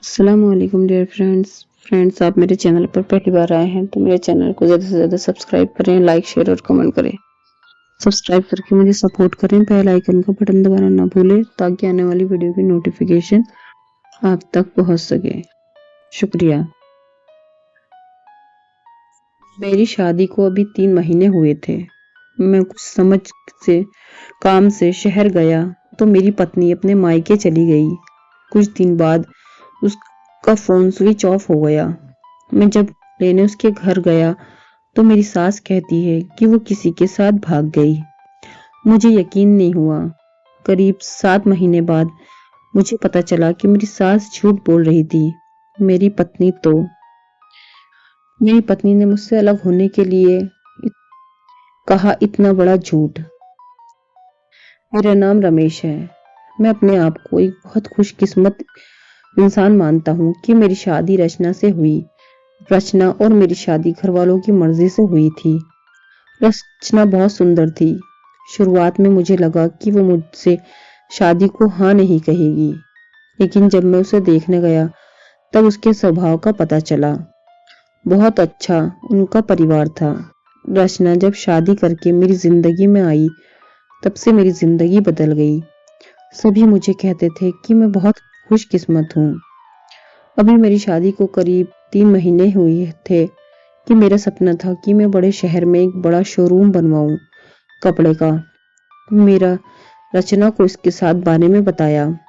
अस्सलामुअलैकुम dear friends, आप मेरे चैनल पर पहली बार आए हैं तो मेरे चैनल को ज़्यादा से ज़्यादा सब्सक्राइब करें, लाइक शेयर और कमेंट करें। सब्सक्राइब करके मुझे सपोर्ट करें, बेल आइकन का बटन दबाना ना भूलें ताकि आने वाली वीडियो की नोटिफिकेशन आप तक पहुंच सके। शुक्रिया। मेरी शादी को अभी 3 महीने हुए थे। मैं कुछ समझ से काम से शहर गया तो मेरी पत्नी अपने मायके चली गई। कुछ दिन बाद उसका फोन स्विच ऑफ हो गया। मैं जब लेने उसके घर गया तो मेरी सास कहती है कि वो किसी के साथ भाग गई। मुझे यकीन नहीं हुआ। करीब 7 महीने बाद मुझे पता चला कि मेरी सास झूठ बोल रही थी। मेरी पत्नी ने मुझसे अलग होने के लिए कहा, इतना बड़ा झूठ। मेरा नाम रमेश है। मैं अपने आप को एक बहुत खुशकिस्मत इंसान मानता हूँ कि मेरी शादी रचना से हुई। रचना और मेरी शादी घर वालों की मर्जी से हुई थी। रचना बहुत सुंदर थी। शुरुआत में मुझे लगा कि वो मुझसे शादी को हाँ नहीं कहेगी, लेकिन जब मैं उसे देखने गया तब उसके स्वभाव का पता चला। बहुत अच्छा उनका परिवार था। रचना जब शादी करके मेरी जिंदगी में आई तब से मेरी जिंदगी बदल गई। सभी मुझे कहते थे कि मैं बहुत खुशकिस्मत हूँ। अभी मेरी शादी को करीब 3 महीने हुए थे कि मेरा सपना था कि मैं बड़े शहर में एक बड़ा शोरूम बनवाऊं कपड़े का। मेरा रचना को इसके साथ बारे में बताया।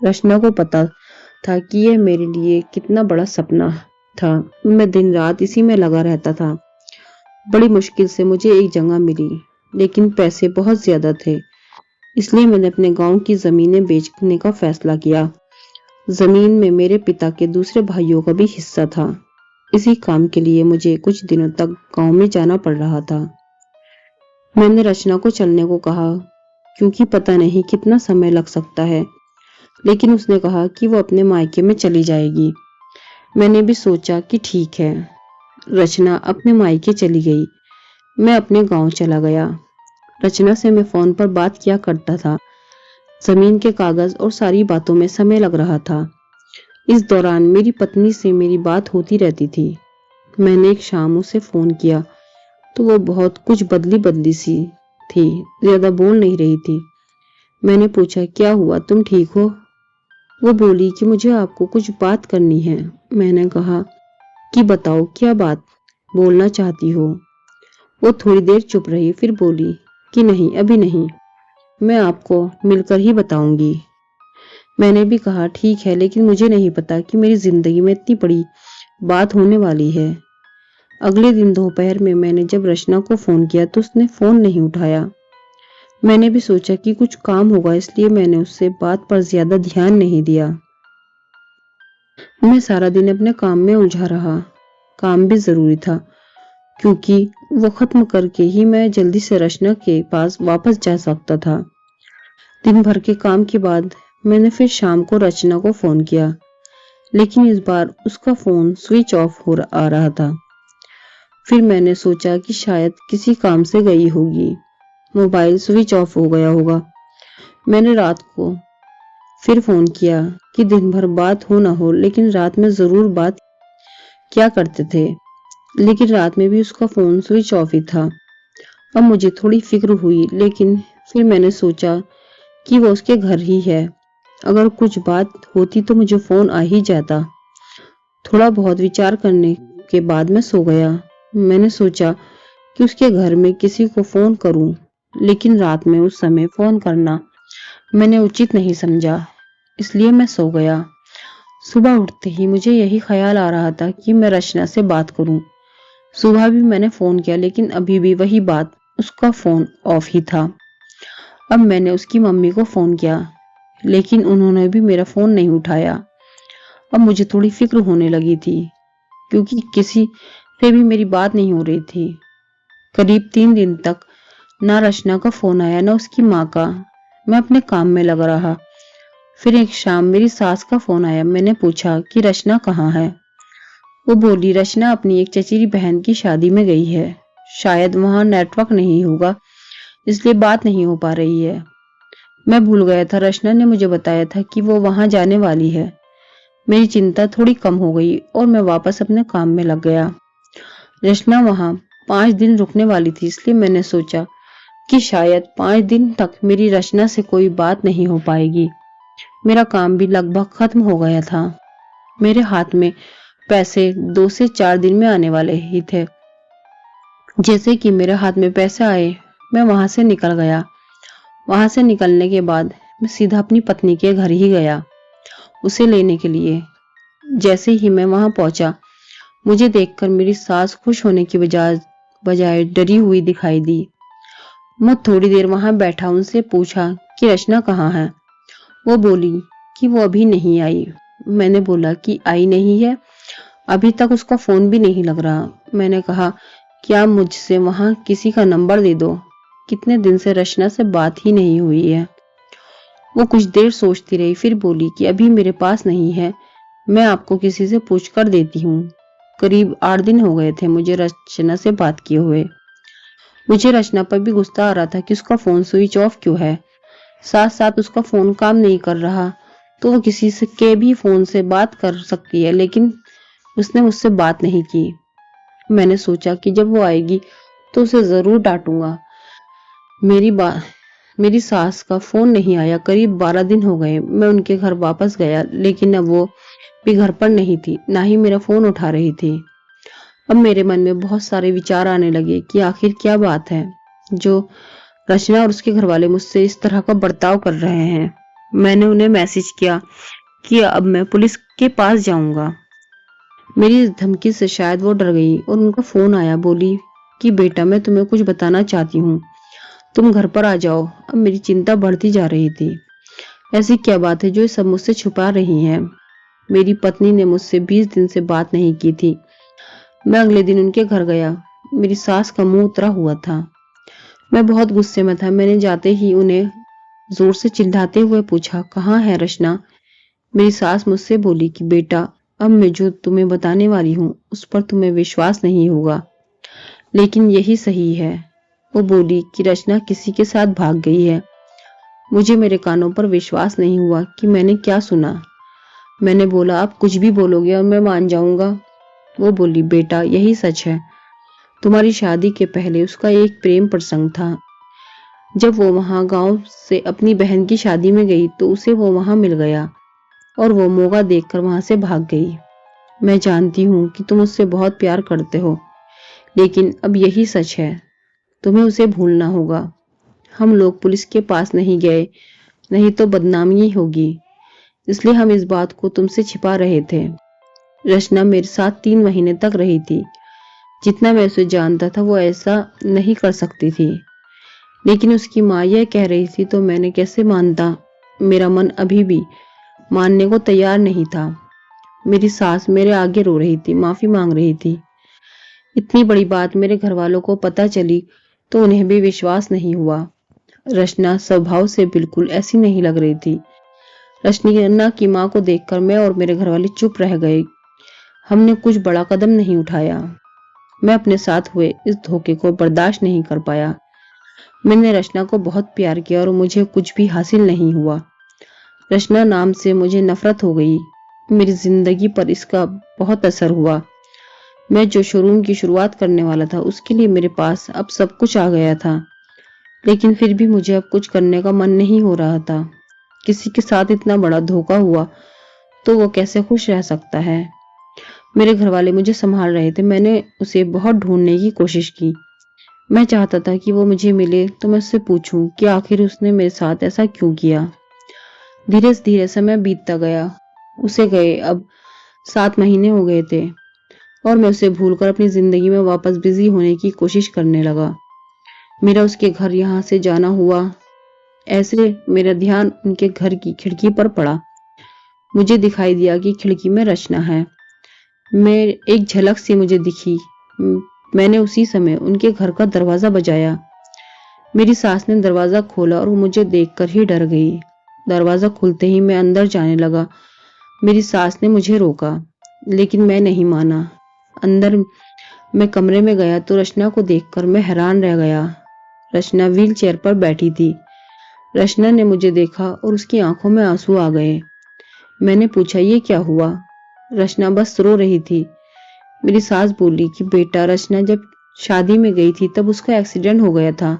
रचना को पता था कि यह मेरे लिए कितना बड़ा सपना था। मैं दिन रात इसी में लगा रहता था। बड़ी मुश्किल से मुझे एक जगह मिली, लेकिन पैसे बहुत ज्यादा थे, इसलिए मैंने अपने गांव की जमीनें बेचने का फैसला किया। जमीन में मेरे पिता के दूसरे भाइयों का भी हिस्सा था। इसी काम के लिए मुझे कुछ दिनों तक गांव में जाना पड़ रहा था। मैंने रचना को चलने को कहा क्योंकि पता नहीं कितना समय लग सकता है, लेकिन उसने कहा कि वो अपने मायके में चली जाएगी। मैंने भी सोचा कि ठीक है। रचना अपने मायके चली गई। मैं अपने गांव चला गया। रचना से मैं फोन पर बात किया करता था। जमीन के कागज और सारी बातों में समय लग रहा था। इस दौरान मेरी पत्नी से मेरी बात होती रहती थी। मैंने एक शाम उसे फोन किया तो वो बहुत कुछ बदली बदली सी थी, ज्यादा बोल नहीं रही थी। मैंने पूछा, क्या हुआ, तुम ठीक हो? वो बोली कि मुझे आपको कुछ बात करनी है। मैंने कहा कि बताओ, क्या बात बोलना चाहती हो? वो थोड़ी देर चुप रही, फिर बोली कि नहीं, अभी नहीं, मैं आपको मिलकर ही बताऊंगी। मैंने भी कहा ठीक है, लेकिन मुझे नहीं पता कि मेरी जिंदगी में इतनी बड़ी बात होने वाली है। अगले दिन दोपहर में मैंने जब रचना को फोन किया तो उसने फोन नहीं उठाया। मैंने भी सोचा कि कुछ काम होगा, इसलिए मैंने उससे बात पर ज्यादा ध्यान नहीं दिया। मैं सारा दिन अपने काम में उलझा रहा। काम भी जरूरी था क्योंकि वो खत्म करके ही मैं जल्दी से रचना के पास वापस जा सकता था। दिन भर के काम के बाद मैंने फिर शाम को रचना को फोन किया, लेकिन इस बार उसका फोन स्विच ऑफ हो आ रहा था। फिर मैंने सोचा कि शायद किसी काम से गई होगी, मोबाइल स्विच ऑफ हो गया होगा। मैंने रात को फिर फोन किया कि दिन भर बात हो ना हो, लेकिन रात में जरूर बात क्या करते थे। लेकिन रात में भी उसका फोन स्विच ऑफ ही था। अब मुझे थोड़ी फिक्र हुई, लेकिन फिर मैंने सोचा कि वो उसके घर ही है। अगर कुछ बात होती तो मुझे फोन आ ही जाता। थोड़ा बहुत विचार करने के बाद मैं सो गया। मैंने सोचा कि उसके घर में किसी को फोन करूं, लेकिन रात में उस समय फोन करना मैंने उचित नहीं समझा, इसलिए मैं सो गया। सुबह उठते ही मुझे यही ख्याल आ रहा था कि मैं रचना से बात करूं। सुबह भी मैंने फोन किया, लेकिन अभी भी वही बात, उसका फोन ऑफ ही था। अब मैंने उसकी मम्मी को फोन किया, लेकिन उन्होंने भी मेरा फोन नहीं उठाया। अब मुझे थोड़ी फिक्र होने लगी थी क्योंकि किसी से भी मेरी बात नहीं हो रही थी। करीब 3 दिन तक ना रचना का फोन आया, ना उसकी माँ का। मैं अपने काम में लगा रहा। फिर एक शाम मेरी सास का फोन आया। मैंने पूछा कि रचना कहाँ है? वो बोली, रचना अपनी एक चचेरी बहन की शादी में गई है। शायद वहां नेटवर्क नहीं होगा, इसलिए बात नहीं हो पा रही है। मैं भूल गया था, रचना ने मुझे बताया था कि वो वहां जाने वाली है। मेरी चिंता थोड़ी कम हो गई और मैं वापस अपने काम में लग गया। रचना वहां 5 दिन रुकने वाली थी, इसलिए मैंने सोचा कि शायद 5 दिन तक मेरी रचना से कोई बात नहीं हो पाएगी। मेरा काम भी लगभग खत्म हो गया था। मेरे हाथ में पैसे 2 से 4 दिन में आने वाले ही थे। जैसे कि मेरे हाथ में पैसे आए, मैं वहां से निकल गया। वहां से निकलने के बाद मैं सीधा अपनी पत्नी के घर ही गया, उसे लेने के लिए। जैसे ही मैं वहां पहुंचा, मुझे देखकर मेरी सास खुश होने की बजाय डरी हुई दिखाई दी। मैं थोड़ी देर वहां बैठा, उनसे पूछा कि रचना कहाँ है। वो बोली कि वो अभी नहीं आई। मैंने बोला कि आई नहीं है, अभी तक उसका फोन भी नहीं लग रहा। मैंने कहा कि आप मुझसे वहां किसी का नंबर दे दो, कितने दिन से रचना से बात ही नहीं हुई है। वो कुछ देर सोचती रही, फिर बोली कि अभी मेरे पास नहीं है, मैं आपको किसी से पूछ कर देती हूँ। करीब 8 दिन हो गए थे मुझे रचना से बात किए हुए। मुझे रचना पर भी गुस्सा आ रहा था कि उसका फोन स्विच ऑफ क्यों है। साथ साथ उसका फोन काम नहीं कर रहा तो वो किसी से के भी फोन से बात कर सकती है, लेकिन उसने मुझसे बात नहीं की। मैंने सोचा कि जब वो आएगी तो उसे जरूर डांटूंगा। मेरी सास का फोन नहीं आया। करीब 12 दिन हो गए। मैं उनके घर वापस गया, लेकिन अब वो भी घर पर नहीं थी, ना ही मेरा फोन उठा रही थी। अब मेरे मन में बहुत सारे विचार आने लगे कि आखिर क्या बात है जो रचना और उसके घर वाले मुझसे इस तरह का बर्ताव कर रहे हैं। मैंने उन्हें मैसेज किया कि अब मैं पुलिस के पास जाऊंगा। मेरी इस धमकी से शायद वो डर गई और उनका फोन आया। बोली कि बेटा, मैं तुम्हें कुछ बताना चाहती हूँ, तुम घर पर आ जाओ। अब मेरी चिंता बढ़ती जा रही थी। ऐसी क्या बात है जो ये सब मुझसे छुपा रही हैं? मेरी पत्नी ने मुझसे 20 दिन से बात नहीं की थी। मैं अगले दिन उनके घर गया। मेरी सास का मुंह उतरा हुआ था। मैं बहुत गुस्से में था। मैंने जाते ही उन्हें जोर से चिल्लाते हुए पूछा, कहाँ है रचना? मेरी सास मुझसे बोली कि बेटा, अब मैं जो तुम्हें बताने वाली हूँ उस पर तुम्हें विश्वास नहीं होगा, लेकिन यही सही है। वो बोली कि रचना किसी के साथ भाग गई है। मुझे मेरे कानों पर विश्वास नहीं हुआ कि मैंने क्या सुना। मैंने बोला, आप कुछ भी बोलोगे और मैं मान जाऊंगा। वो बोली, बेटा, यही सच है। तुम्हारी शादी के पहले उसका एक प्रेम प्रसंग था। जब वो वहां गांव से अपनी बहन की शादी में गई तो उसे वो वहां मिल गया और वो मौका देखकर वहां से भाग गई। मैं जानती हूँ कि तुम उससे बहुत प्यार करते हो, लेकिन अब यही सच है। तुम्हें उसे भूलना होगा। हम लोग पुलिस के पास नहीं गए, नहीं तो बदनामी होगी, इसलिए हम इस बात को तुमसे छिपा रहे थे। रचना मेरे साथ 3 महीने तक रही थी। जितना मैं उसे जानता था वो ऐसा नहीं कर सकती थी, लेकिन उसकी माँ यह कह रही थी तो मैंने कैसे मानता। मेरा मन अभी भी मानने को तैयार नहीं था। मेरी सास मेरे आगे रो रही थी, माफी मांग रही थी। इतनी बड़ी बात मेरे घर वालों को पता चली तो उन्हें भी विश्वास नहीं हुआ। रचना स्वभाव से बिल्कुल ऐसी नहीं लग रही थी। रचना की माँ को देखकर मैं और मेरे घर वाले चुप रह गए। हमने कुछ बड़ा कदम नहीं उठाया। मैं अपने साथ हुए इस धोखे को बर्दाश्त नहीं कर पाया। मैंने रचना को बहुत प्यार किया और मुझे कुछ भी हासिल नहीं हुआ। रचना नाम से मुझे नफरत हो गई। मेरी जिंदगी पर इसका बहुत असर हुआ। मैं जो शोरूम की शुरुआत करने वाला था उसके लिए मेरे पास अब सब कुछ आ गया था, लेकिन फिर भी मुझे अब कुछ करने का मन नहीं हो रहा था। किसी के साथ इतना बड़ा धोखा हुआ तो वो कैसे खुश रह सकता है। मेरे घर वाले मुझे संभाल रहे थे। मैंने उसे बहुत ढूंढने की कोशिश की। मैं चाहता था कि वो मुझे मिले तो मैं उससे पूछूं कि आखिर उसने मेरे साथ ऐसा क्यों किया। धीरे धीरे समय बीतता गया। उसे गए अब 7 महीने हो गए थे और मैं उसे भूलकर अपनी जिंदगी में वापस बिजी होने की कोशिश करने लगा। मेरा उसके घर यहाँ से जाना हुआ। ऐसे मेरा ध्यान उनके घर की खिड़की पर पड़ा। मुझे दिखाई दिया कि खिड़की में रचना है। मैं एक झलक सी मुझे दिखी। मैंने उसी समय उनके घर का दरवाजा बजाया। मेरी सास ने दरवाजा खोला और वो मुझे देखकर ही डर गई। दरवाजा खुलते ही मैं अंदर जाने लगा। मेरी सास ने मुझे रोका, लेकिन मैं नहीं माना। अंदर मैं कमरे में गया तो रचना को देखकर मैं हैरान रह गया। रचना व्हील चेयर पर बैठी थी। रचना ने मुझे देखा और उसकी आंखों में आंसू आ गए। मैंने पूछा, ये क्या हुआ? रचना बस रो रही थी। मेरी सास बोली कि बेटा, रचना जब शादी में गई थी तब उसका एक्सीडेंट हो गया था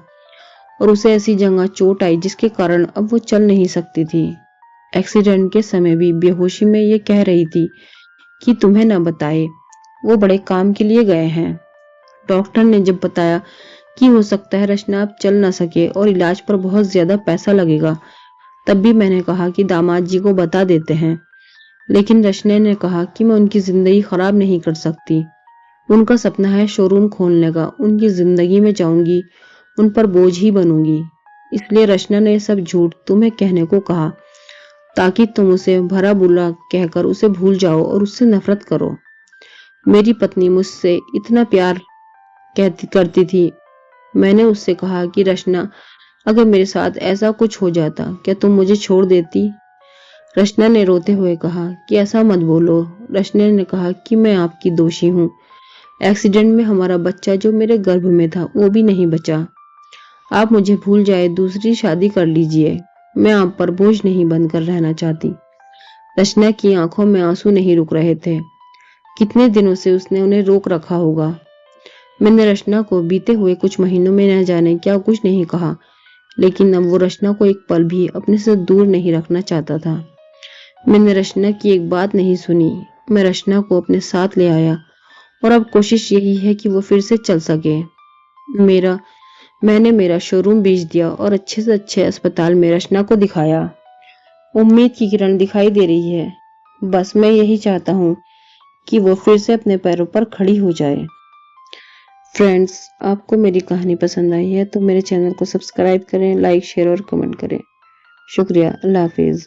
और उसे ऐसी जगह चोट आई जिसके कारण अब वो चल नहीं सकती थी। एक्सीडेंट के समय भी बेहोशी में ये कह रही थी कि तुम्हें ना बताए, वो बड़े काम के लिए गए हैं। डॉक्टर ने जब बताया कि हो सकता है रचना अब चल ना सके और इलाज पर बहुत ज्यादा पैसा लगेगा, तब भी मैंने कहा कि दामाद जी को बता देते हैं। लेकिन रचना ने कहा कि मैं उनकी जिंदगी खराब नहीं कर सकती। उनका सपना है शोरूम खोलने का, उनकी जिंदगी में जाऊंगी, उन पर बोझ ही बनूंगी। इसलिए रचना ने सब झूठ तुम्हें कहने को कहा ताकि तुम उसे भरा बुरा कहकर उसे भूल जाओ और उससे नफरत करो। मेरी पत्नी मुझसे इतना प्यार करती थी। मैंने उससे कहा कि रचना, अगर मेरे साथ ऐसा कुछ हो जाता क्या तुम मुझे छोड़ देती? रचना ने रोते हुए कहा कि ऐसा मत बोलो। रचना ने कहा कि मैं आपकी दोषी हूँ। एक्सीडेंट में हमारा बच्चा जो मेरे गर्भ में था वो भी नहीं बचा। आप मुझे भूल जाए, दूसरी शादी कर लीजिए। मैं आप पर बोझ नहीं बनकर रहना चाहती। रचना की आंखों में आंसू नहीं रुक रहे थे। कितने दिनों से उसने उन्हें रोक रखा होगा। मैंने रचना को बीते हुए कुछ महीनों में न जाने क्या कुछ नहीं कहा, लेकिन अब वो रचना को एक पल भी अपने से दूर नहीं रखना चाहता था। मैंने रचना की एक बात नहीं सुनी। मैं रचना को अपने साथ ले आया और अब कोशिश यही है कि वो फिर से चल सके। मैंने मेरा शोरूम बेच दिया और अच्छे से अच्छे अस्पताल में रचना को दिखाया। उम्मीद की किरण दिखाई दे रही है। बस मैं यही चाहता हूँ कि वो फिर से अपने पैरों पर खड़ी हो जाए। फ्रेंड्स, आपको मेरी कहानी पसंद आई है तो मेरे चैनल को सब्सक्राइब करें, लाइक, शेयर और कमेंट करें। शुक्रिया। अल्लाह हाफिज।